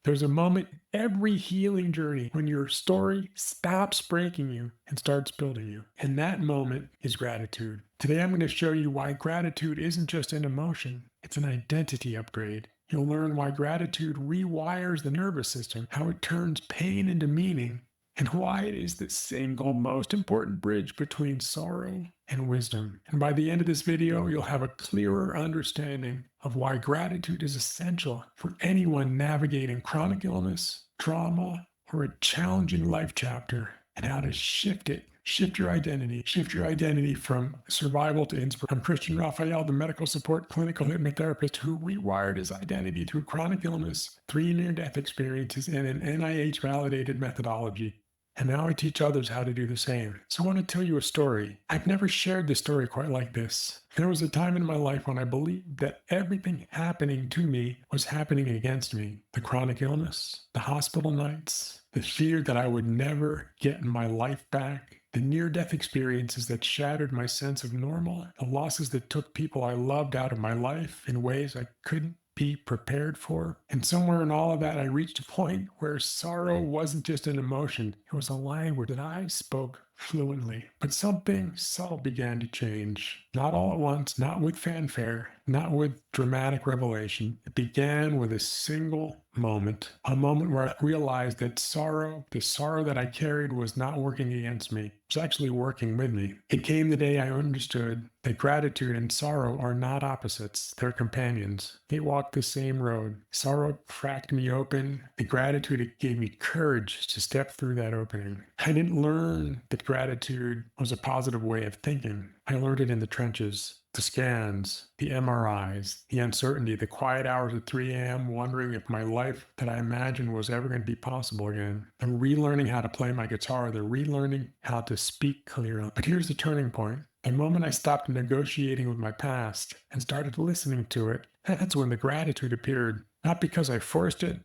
There's a moment in every healing journey when your story stops breaking you and starts building you. And that moment is gratitude. Today, I'm going to show you why gratitude isn't just an emotion, it's an identity upgrade. You'll learn why gratitude rewires the nervous system, how it turns pain into meaning, and why it is the single most important bridge between sorrow and wisdom. And by the end of this video, you'll have a clearer understanding of why gratitude is essential for anyone navigating chronic illness, trauma, or a challenging life chapter, and how to shift it. Shift your identity from survival to inspiration. I'm Christian Raphael, the medical support clinical hypnotherapist who rewired his identity through chronic illness, 3 near-death experiences, and an NIH-validated methodology. And now I teach others how to do the same. So I want to tell you a story. I've never shared this story quite like this. There was a time in my life when I believed that everything happening to me was happening against me. The chronic illness, the hospital nights, the fear that I would never get my life back, the near-death experiences that shattered my sense of normal, the losses that took people I loved out of my life in ways I couldn't be prepared for. And somewhere in all of that, I reached a point where sorrow wasn't just an emotion, it was a language that I spoke fluently. But something subtle began to change. Not all at once, not with fanfare, not with dramatic revelation. It began with a single moment, a moment where I realized that sorrow, the sorrow that I carried, was not working against me. It was actually working with me. It came the day I understood that gratitude and sorrow are not opposites, they're companions. They walk the same road. Sorrow cracked me open. The gratitude, it gave me courage to step through that opening. I didn't learn that gratitude was a positive way of thinking. I learned it in the trenches. The scans, the MRIs, the uncertainty, the quiet hours at 3 a.m. wondering if my life that I imagined was ever going to be possible again. The relearning how to play my guitar, the relearning how to speak clearly. But here's the turning point. The moment I stopped negotiating with my past and started listening to it, that's when the gratitude appeared. Not because I forced it,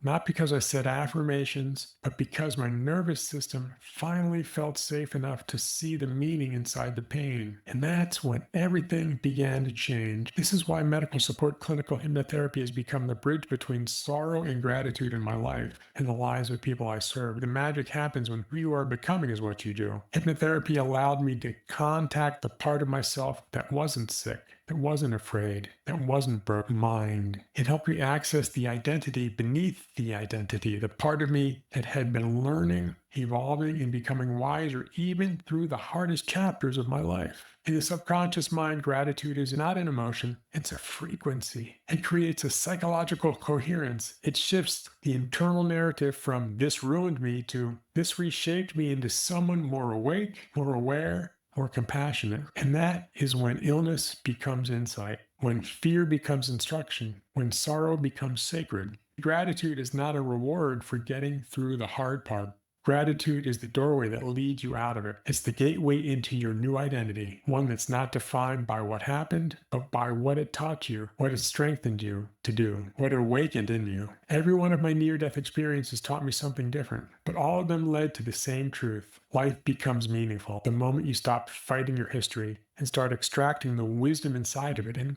not because I said affirmations, but because my nervous system finally felt safe enough to see the meaning inside the pain. And that's when everything began to change. This is why medical support clinical hypnotherapy has become the bridge between sorrow and gratitude in my life and the lives of people I serve. The magic happens when who you are becoming is what you do. Hypnotherapy allowed me to contact the part of myself that wasn't sick, that wasn't afraid, that wasn't broken mind. It helped me access the identity beneath the identity, the part of me that had been learning, evolving, and becoming wiser even through the hardest chapters of my life. In the subconscious mind, gratitude is not an emotion, it's a frequency. It creates a psychological coherence. It shifts the internal narrative from "this ruined me" to "this reshaped me" into someone more awake, more aware, or compassionate. And that is when illness becomes insight, when fear becomes instruction, when sorrow becomes sacred. Gratitude is not a reward for getting through the hard part. Gratitude is the doorway that leads you out of it. It's the gateway into your new identity, one that's not defined by what happened, but by what it taught you, what it strengthened you to do, what it awakened in you. Every one of my near-death experiences taught me something different, but all of them led to the same truth. Life becomes meaningful the moment you stop fighting your history and start extracting the wisdom inside of it. And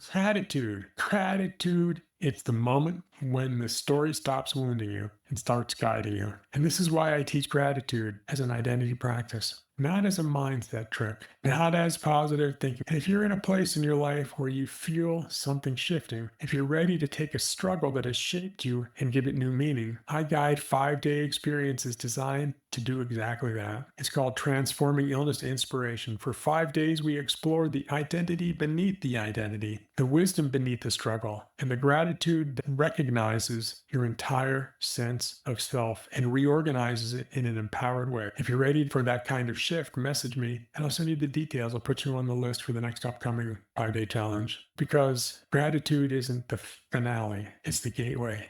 gratitude, it's the moment when the story stops wounding you and starts guiding you. And this is why I teach gratitude as an identity practice, not as a mindset trick, not as positive thinking. And if you're in a place in your life where you feel something shifting, if you're ready to take a struggle that has shaped you and give it new meaning, I guide 5-day experiences designed to do exactly that. It's called Transforming Illness to Inspiration. For 5 days, we explore the identity beneath the identity, the wisdom beneath the struggle, and the gratitude that recognizes your entire sense of self and reorganizes it in an empowered way. If you're ready for that kind of shift, message me and I'll send you the details. I'll put you on the list for the next upcoming 5-day challenge, because gratitude isn't the finale, it's the gateway.